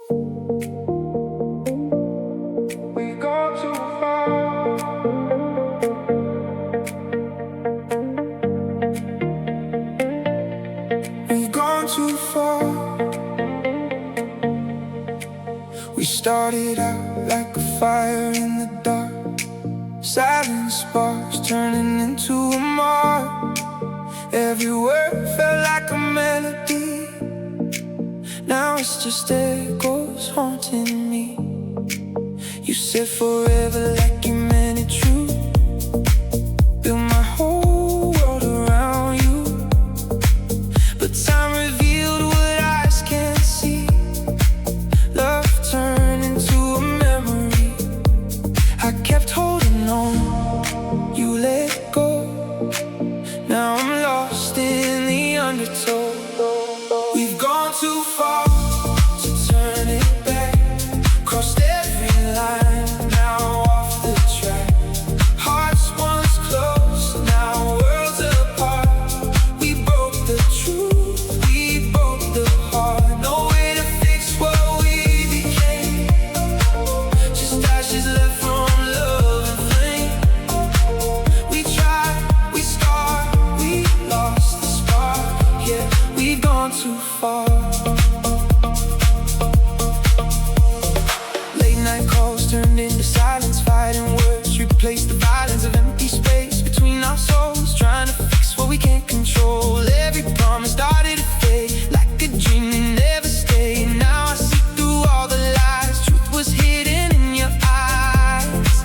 We go too far. We've gone too far. We started out like a fire in the dark, silent sparks turning into a mark. Every word felt like a melody. Now it's just echoes haunting me. You said forever like you meant it true. Built my whole world around you, but time revealed what eyes can't see. Love turned into a memory. I kept holding on, you let go. Now I'm lost in the undertow. We've gone too far to turn it back. Crossed every line, now off the track. Hearts once close, now worlds apart. We broke the truth, we broke the heart. No way to fix what we became, just ashes left from love and flame. We tried, we scarred, we lost the spark. Yeah, we've gone too far. Late night calls turned into silence, fighting words replaced the violence of empty space between our souls, trying to fix what we can't control. Every promise started to fade like a dream that never stayed. Now I see through all the lies, truth was hidden in your eyes.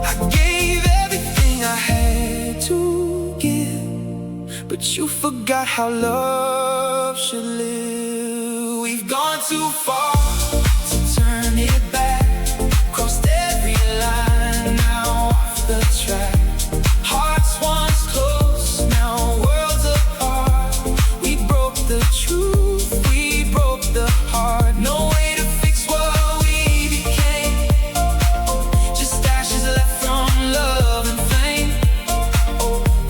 I gave everything I had to give, but you forgot how love should live. We've gone too far to turn it back. Crossed every line, now off the track. Hearts once close, now worlds apart. We broke the truth, we broke the heart. No way to fix what we became, just ashes left from love and flame.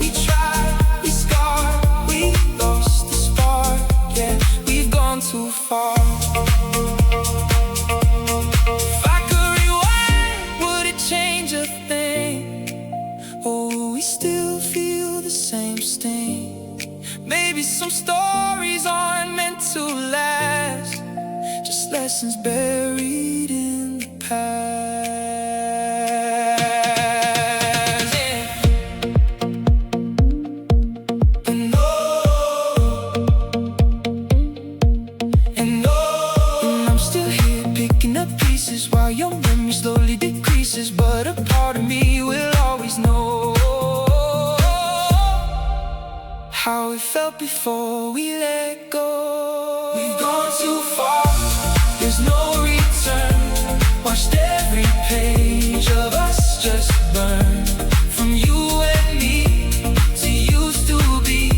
We tried, we scarred, we lost the spark. Yeah, we've gone too far. If I could rewind, would it change a thing? Oh, we still feel the same sting. Maybe some stories aren't meant to last, just lessons buried in the past. Yeah. And I'm still here picking up pieces while your memory slowly decreases. But a part of me will always know how it felt before we let go. We've gone too far, there's no return. Watched every page of us just burn, from you and me to used to be.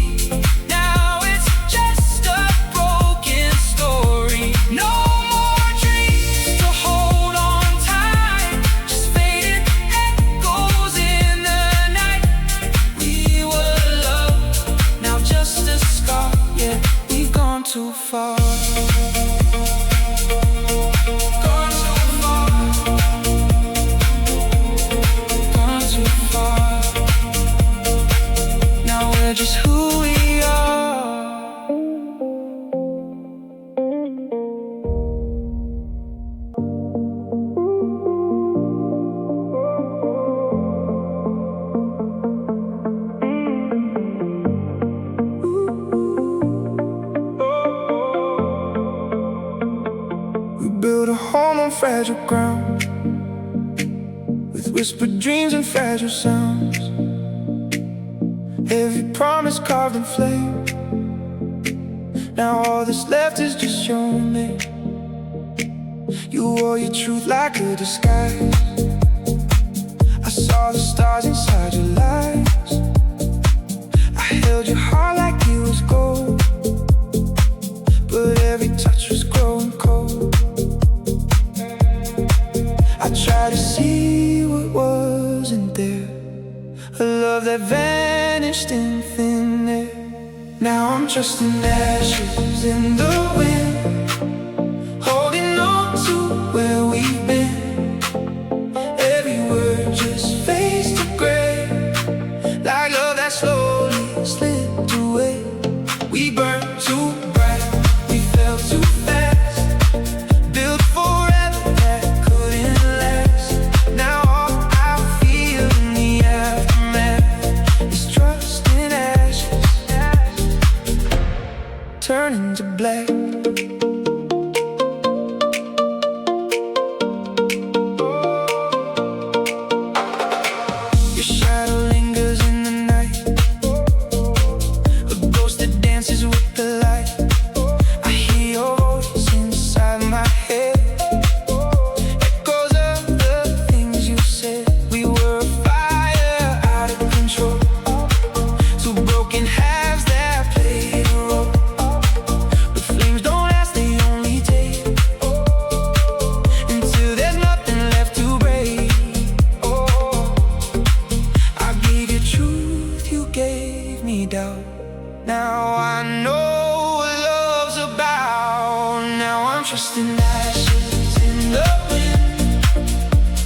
Now it's just a broken story. No more dreams to hold on tight, just faded echoes in the night. We were loved, now just a scar. Yeah, we've gone too far. Gone too far. Gone too far. Now we're just who we are. We built a home on fragile ground, with whispered dreams and fragile sounds. Every promise carved in flame. Now all that's left is just your name. You wore your truth like a disguise. I saw the stars inside your lies. I held your heart like it was gold, but every touch was growing cold. I tried to see what wasn't there, a love that vanished in thin air. Now I'm just in ashes in the wind, trust in ashes in the wind,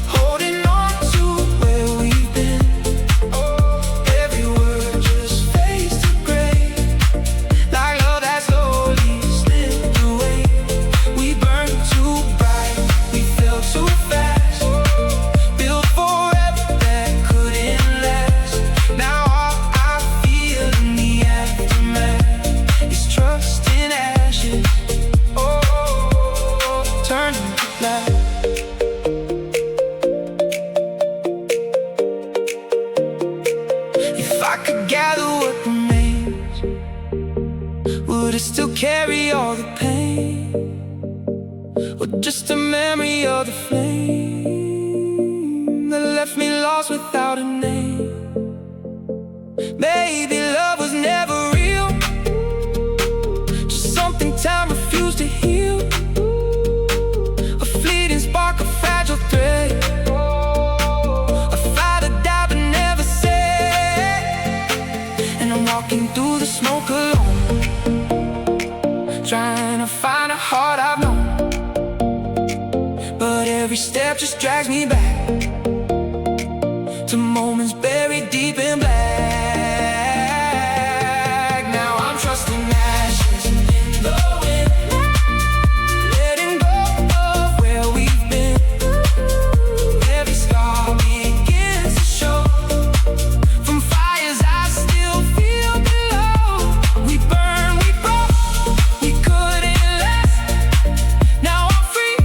holding on to where we've been. Every word just fades to gray, like love that slowly slipped away. We burned too bright, we fell too fast, built forever that couldn't last. Now all I feel in the aftermath is trust in ashes, turning to black. If I could gather what remains, would it still carry all the pain, or just a memory of the flame that left me lost without a name? Maybe love was never real, just something time refused to heal, a fleeting spark, a fragile thread, a fire that died but never set. And I'm walking through the smoke alone, trying to find a heart I've known, but every step just drags me back to moments buried deep in black. Now I'm trusting ashes in the wind, letting go of where we've been. Every scar begins to show from fires I still feel below. We burned, we broke, we couldn't last. Now I'm free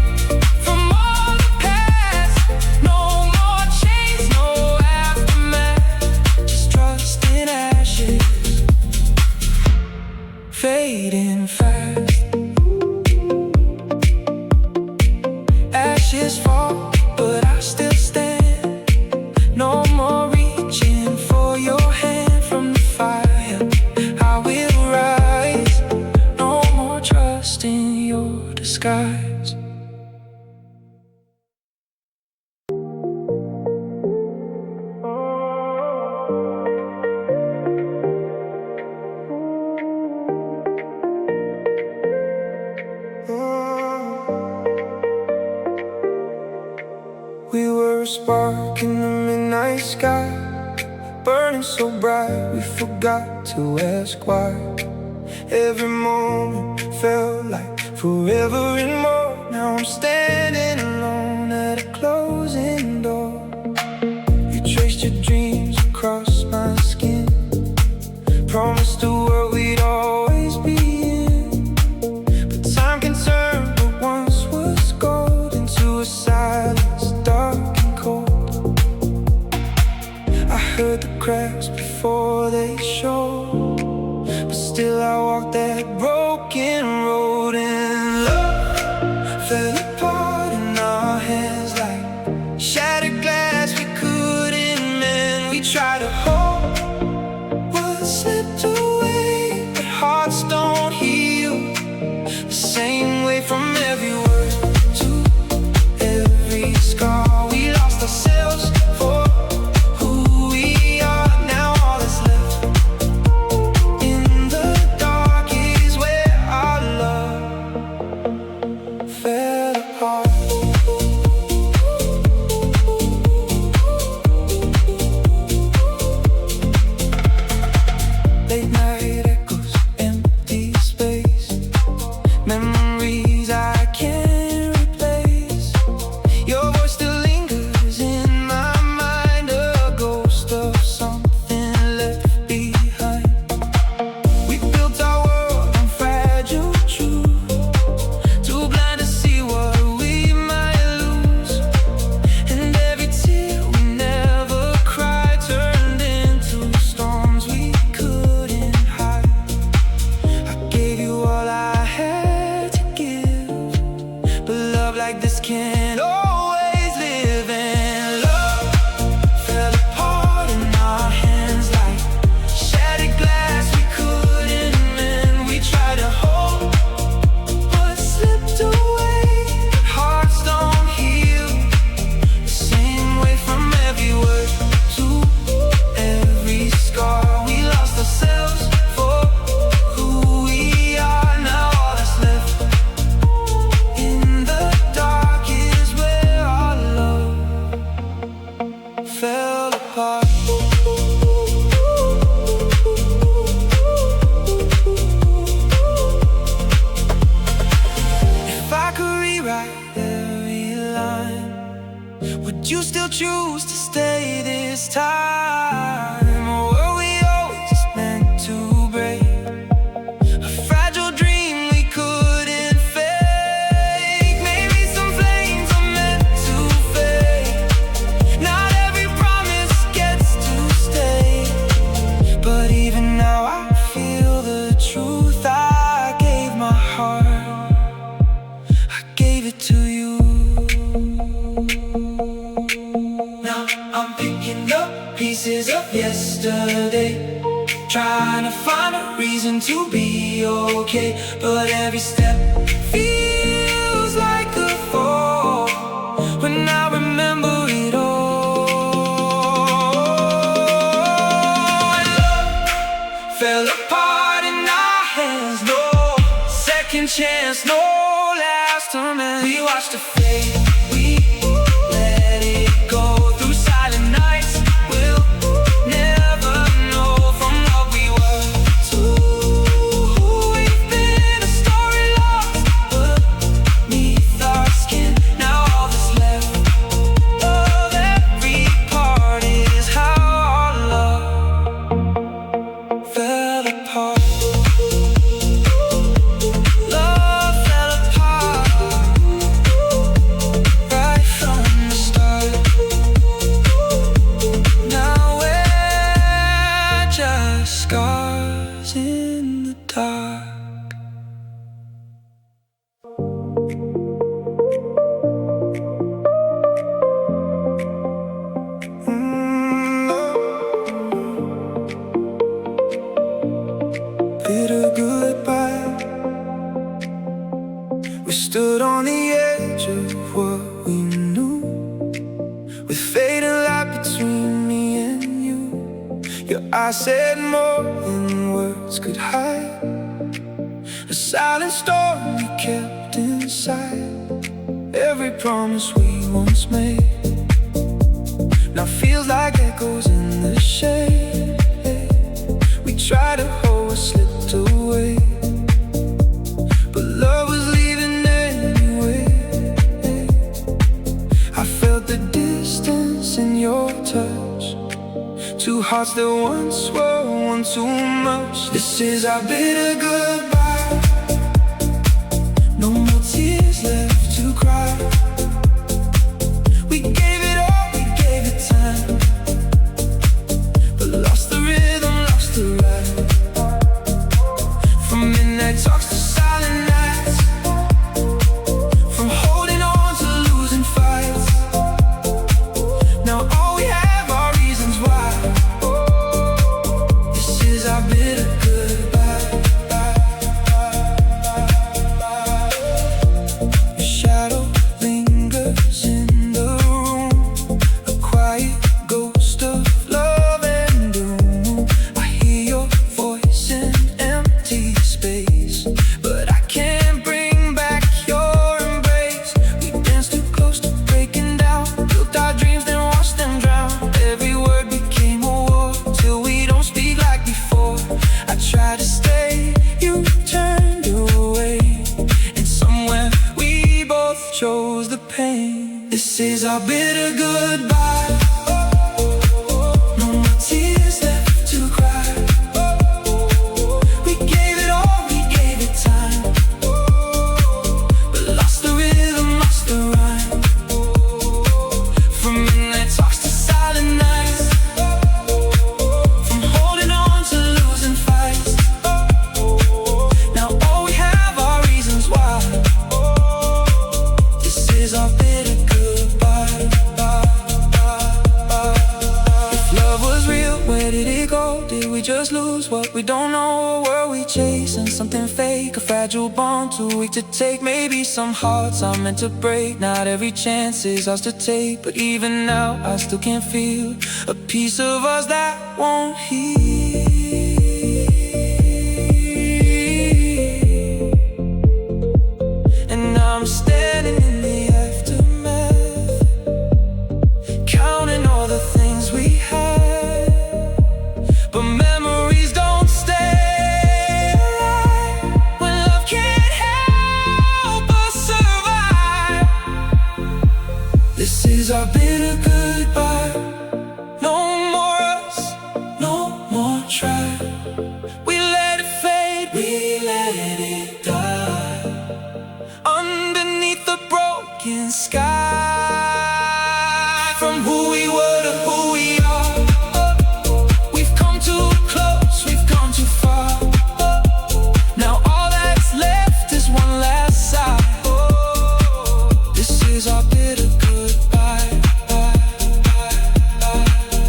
from all the past. No more chains, no aftermath, just trust in ashes, fading fast. Ashes fall, but I still stand. No more reaching for your hand from the fire, I will rise. No more trust in your disguise. We were a spark in the midnight sky, burning so bright we forgot to ask why. Every moment felt like forever and more. Now I'm standing alone at a closing door. You traced your dreams across my skin, promised the world we'd always be in. But time can turn what once was gold into a silence dark and cold. I heard the cracks before they showed, but still I walked that broken road. And love fell apart in our hands like shattered glass we couldn't mend. We tried to hold what slipped away, but hearts don't heal the same way. From every word to every scar, we lost ourselves for who we are. Now all that's left in the dark is where our love fell apart. Late night echoes, empty space, memories I can't replace. Your voice still lingers in my mind, a ghost of something left behind. We built our world on fragile truth, too blind to see what we might lose. And every tear we never cried turned into storms we couldn't hide. I gave you all I had to give, but love like this can't always live. And love fell apart in our hands like shattered glass we couldn't mend. We tried to hold what slipped away, but hearts don't heal the same way. From every word to every scar, we lost ourselves for who we are. Now all that's left But you still choose to stay this time. Or were we always just meant to break? A fragile dream we couldn't fake. Maybe some flames are meant to fade. Not every promise gets to stay. But even now I feel the truth. I gave my heart, I gave it to you. Now I'm picking up pieces of yesterday, trying to find a reason to be okay. But every step feels like a fall when I remember it all. And love fell apart in our hands. No second chance, no last romance. We watched it fade, we let it go. Through silent nights, we'll never know from what we were to who we've been. A story lost beneath our skin. Now all that's left of every part is how our love fell apart. Love fell apart right from the start. Now we're just scars in the dark. Bitter goodbye. We stood on the edge of what we knew, with fate and light between me and you. Your eyes said more than words could hide, a silent storm we kept inside. Every promise we once made now feels like echoes in the shade. We tried to hold, slipped away, but love was leaving anyway. I felt the distance in your touch, two hearts that once were one too much. This is our bitter goodbye. No more tears left to cry. We gave it all, we gave it time, but lost the rhythm, lost the ride. From midnight talks to silent nights, from holding on to losing fights. Now all we have are reasons why. This is our bitter goodbye. Your shadow lingers in the room, a quiet ghost of love and doom. I hear your voice in empty space, but I can't bring back your embrace. We danced too close to breaking down, built our dreams then watched them drown. Every word became a war till we don't speak like before. I tried to stay, you turned away, and somewhere we both chose the pain. This is our bitter goodbye. No more tears left to cry. We gave it all, we gave it time, but lost the rhythm, lost the rhyme. From midnight talks to silent nights, from holding on to losing fights. Now all we have are reasons why. This is our bitter goodbye. If love was real, where did it go? Did we just lose what we don't know? Or were we chasing something fake? A fragile bond, too weak to take. Maybe some hearts are meant to break. Not every chance is ours to take, but even now I still can't feel a piece of us that won't heal. And I'm standing in the aftermath, counting all the things we had, but memories don't stay alive when love can't help us survive. This is is our bitter goodbye. No more us, no more try. We let it fade, we let it die underneath the broken sky. From who we were to who we are, we've come too close, we've gone too far. Now all that's left is one last sigh. This is our bitter goodbye.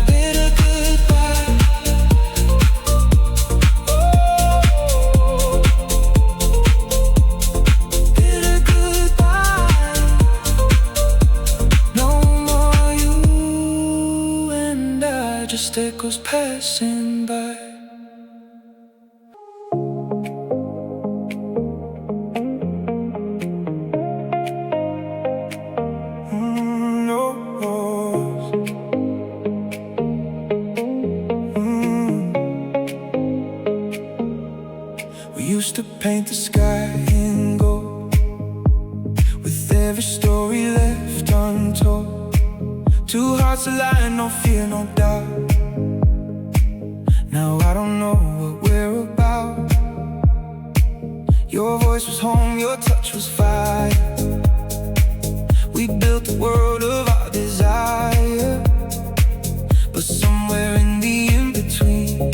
Bitter goodbye. Bitter goodbye. No more you and I, just echoes passing by. No more. We used to paint the sky in gold, with every story left untold. Two hearts aligned, no fear, no doubt. Now I don't know what we're about. Your voice was home, your touch was fire. We built the world of our desire, but somewhere in the in-between,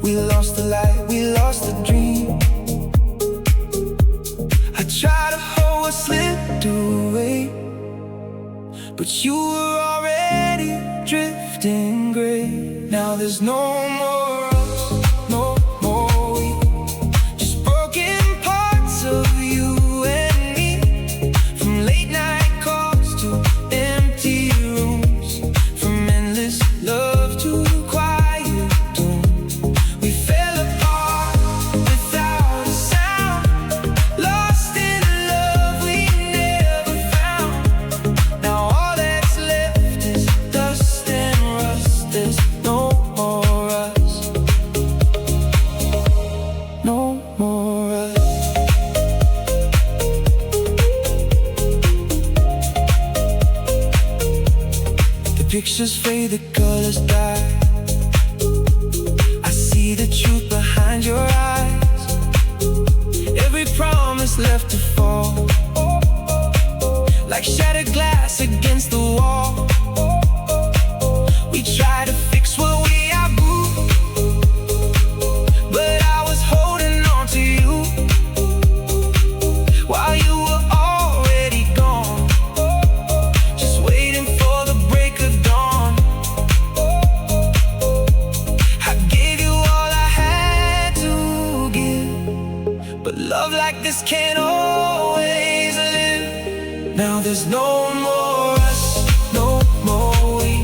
we lost the light, we lost the dream. I tried to hold what slipped away, but you were already drifting gray. Now there's no more us, no more we, just broken parts of you and me. From late night calls to empty rooms, from endless love to quiet doom. We fell apart without a sound, lost in a love we never found. Now all that's left is dust and rust. There's no more us, no more us. The pictures fade, the colors die. I see the truth behind your eyes. Every promise left to fall, like shattered glass against the wall. We try to fix what we outgrew, but I was holding on to you while you were already gone, just waiting for the break of dawn. I gave you all I had to give, but love like this can't always live. Now there's no more us, no more we,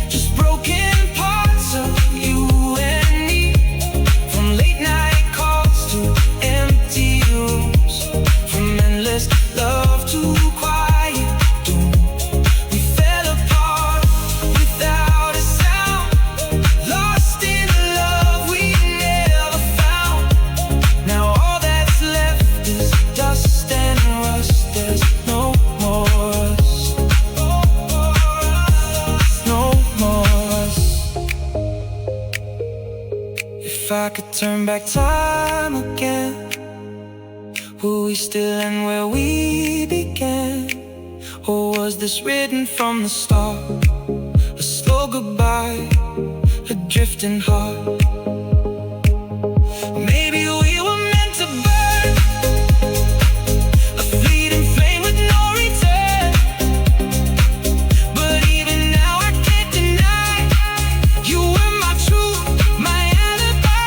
just broken parts of you and me. From late night calls to empty rooms, from endless love to quiet doom. We fell apart without a sound, lost in a love we never found. Now all that's left is dust and rust. There's no more us, no more us. If I could turn back time again, would we still end where we began? Or was this written from the start, a slow goodbye, a drifting heart? Maybe we were meant to burn, a fleeting flame with no return. But even now I can't deny you were my truth, my alibi.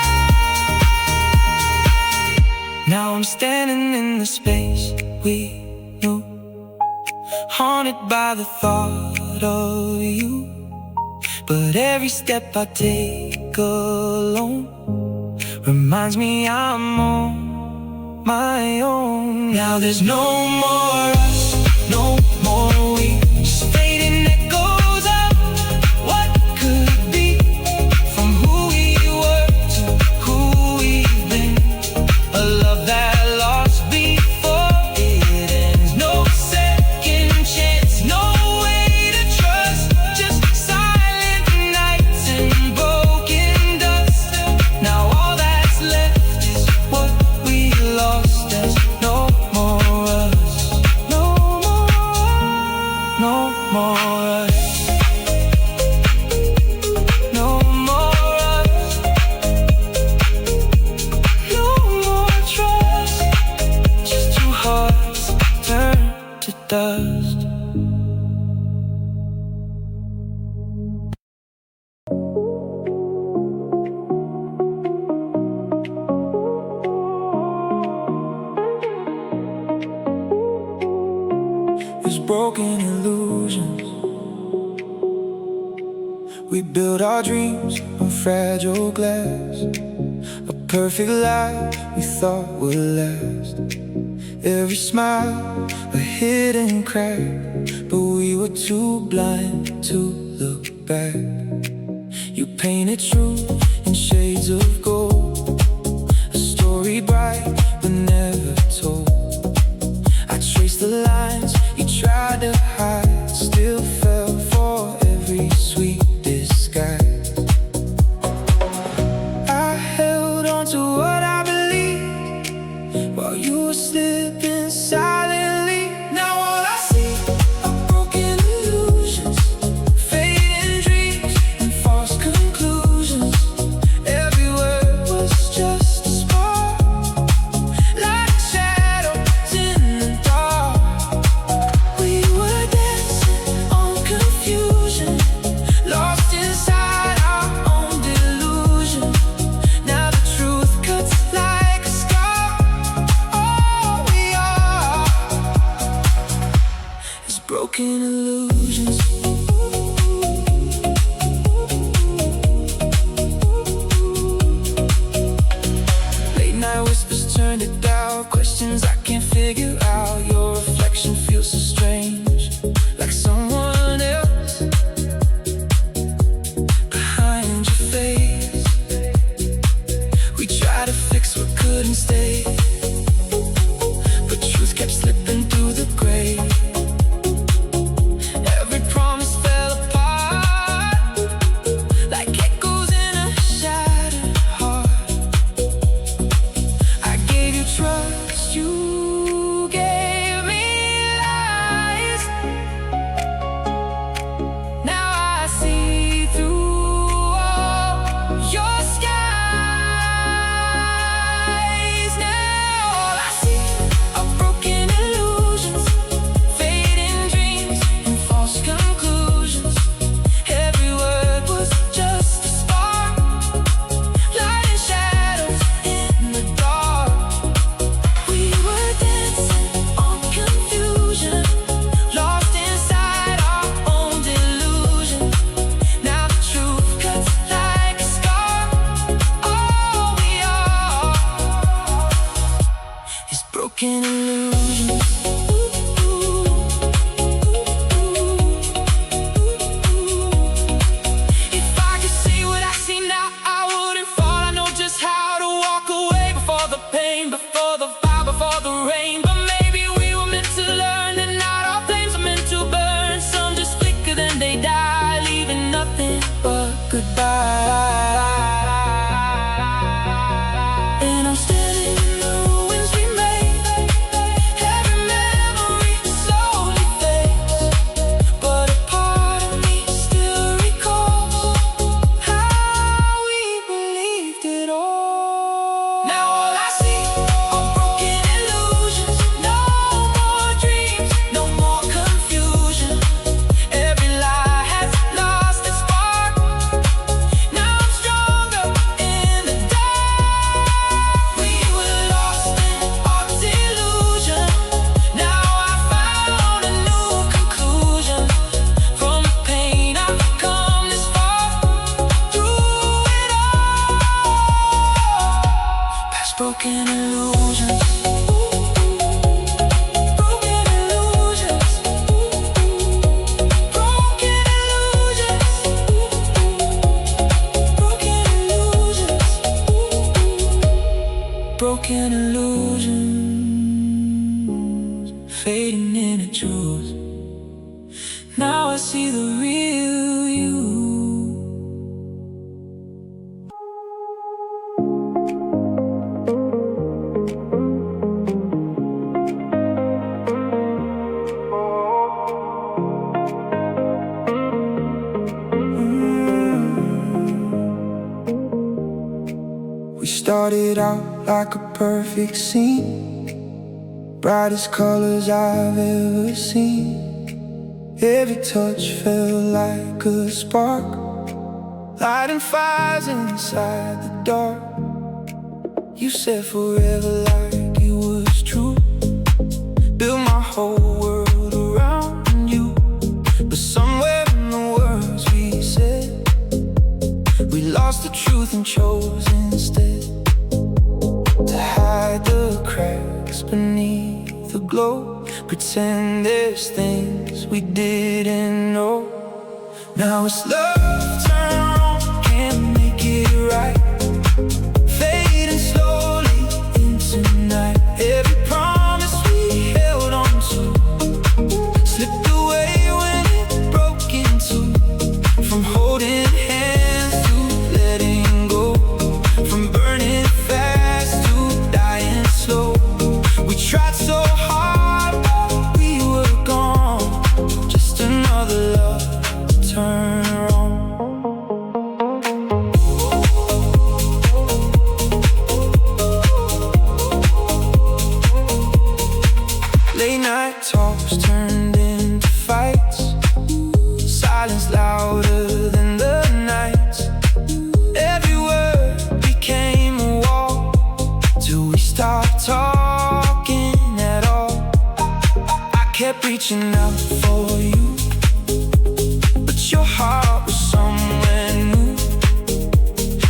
Now I'm standing in the space we knew, haunted by the thought of you. But every step I take alone reminds me I'm on my own. Now there's no more us, no more we, just fading echoes of what could be. From who we were to who we've been, a love that lost before it ends. No second chance, dust. It's broken illusions. We build our dreams on fragile glass, a perfect life we thought would last. Every smile, a hidden crack, but we were too blind to look back. You painted truth in shades of gold, a story bright but never told. I traced the lines you tried to hide, still fell for every sweet disguise. I held on to what I believed while you were slipping silently. Now all I see are broken illusions, fading dreams and false conclusions. Every word was just a spark, like shadows in the dark. We were dancing on confusion, lost inside our own delusion. Now the truth cuts like a scar. All we are is broken illusions. Late night whispers turn to doubt, questions I can't figure out. Your reflection feels so strange, like someone else behind your face. We tried to fix what couldn't stay, but truth kept slipping through the grave. Every promise fell apart, like echoes in a shattered heart. I gave you trust, you gave me lies. Now I see through all your skies. Now all I see are broken illusions, fading dreams and false conclusions. Every word was just a spark, lighting shadows in the dark. We were dancing on confusion, lost inside our own delusion. Now the truth cuts like a scar. All we are is broken illusions. If I could see what I see now, I wouldn't fall. I know just how to walk away before the pain, before the fire, before the rain. But maybe we were meant to learn that not all flames are meant to burn. Some just flicker, then they die, leaving nothing but goodbye. And I'm standing in the ruins we made. Every memory slowly fades, but a part of me still recalls how we believed it all. Now all I see are broken illusions, no more dreams, no more confusion. Every lie has lost its spark. Now I'm stronger in the dark. We were lost in our delusion. Now I found a new conclusion. From the pain I've come this far, through it all, past broken illusions. Broken illusions. Broken illusions. Broken illusions. Broken illusions, fading into truth. Now I see the real you. We started out like a perfect scene, brightest colors I've ever seen. Every touch felt like a spark, lighting fires inside the dark. You said forever like it was true. Built my whole world around you. But somewhere in the words we said, we lost the truth and chose instead to hide the cracks beneath the glow. Pretend there's things we didn't know. Now it's love turned wrong, can't make it right. Fading slowly into night. Every promise we held on to slipped away when it broke in two. From holding hands to letting go, from burning fast to dying slow. We tried so hard, but we were gone. Just another love to turn wrong. Late night talks turned into fights, silence louder than the nights. Every word became a wall till we stopped talking at all. I kept reaching out for you, but your heart was somewhere new.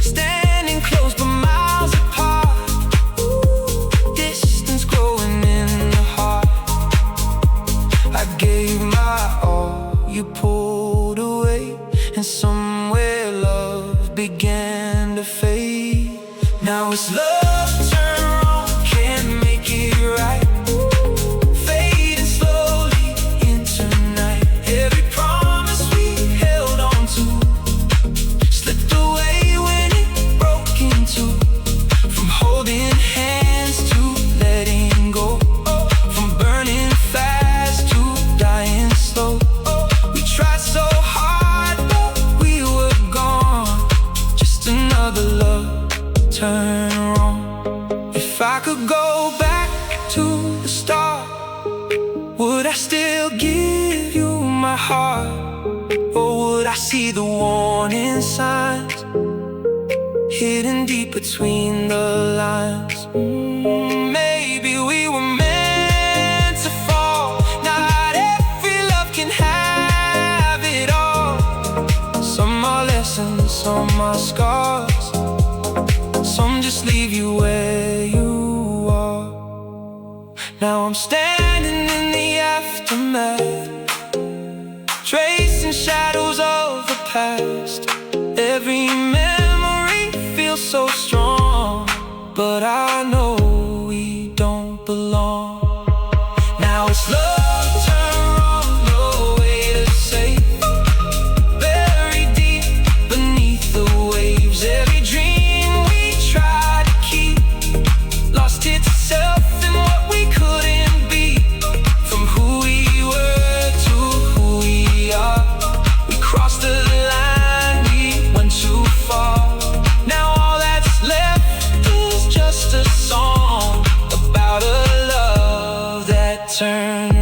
Standing close but miles apart, distance growing in the heart. I gave my all, you pulled away, and somewhere love began to fade. Now it's love turned wrong, can't make it right. Fading slowly into night. Every promise we held on to slipped away when it broke in two. From holding hands to letting go, from burning fast to dying slow. We tried so hard, but we were gone. Just another love turn wrong. If I could go back to the start, would I still give you my heart? Or would I see the warning signs hidden deep between the lines? Maybe we were meant to fall. Not every love can have it all. Some are lessons, some are scars. Some just leave you where you are. Now I'm standing in the aftermath, tracing shadows of the past. Every memory feels so strong, but I know we don't belong. Now it's love turned wrong, no way to say. Buried deep beneath the waves. Every dream we tried to keep lost itself in what we couldn't be. From who we were to who we are, we crossed the line, we went too far. Now all that's left is just a song about a love that turned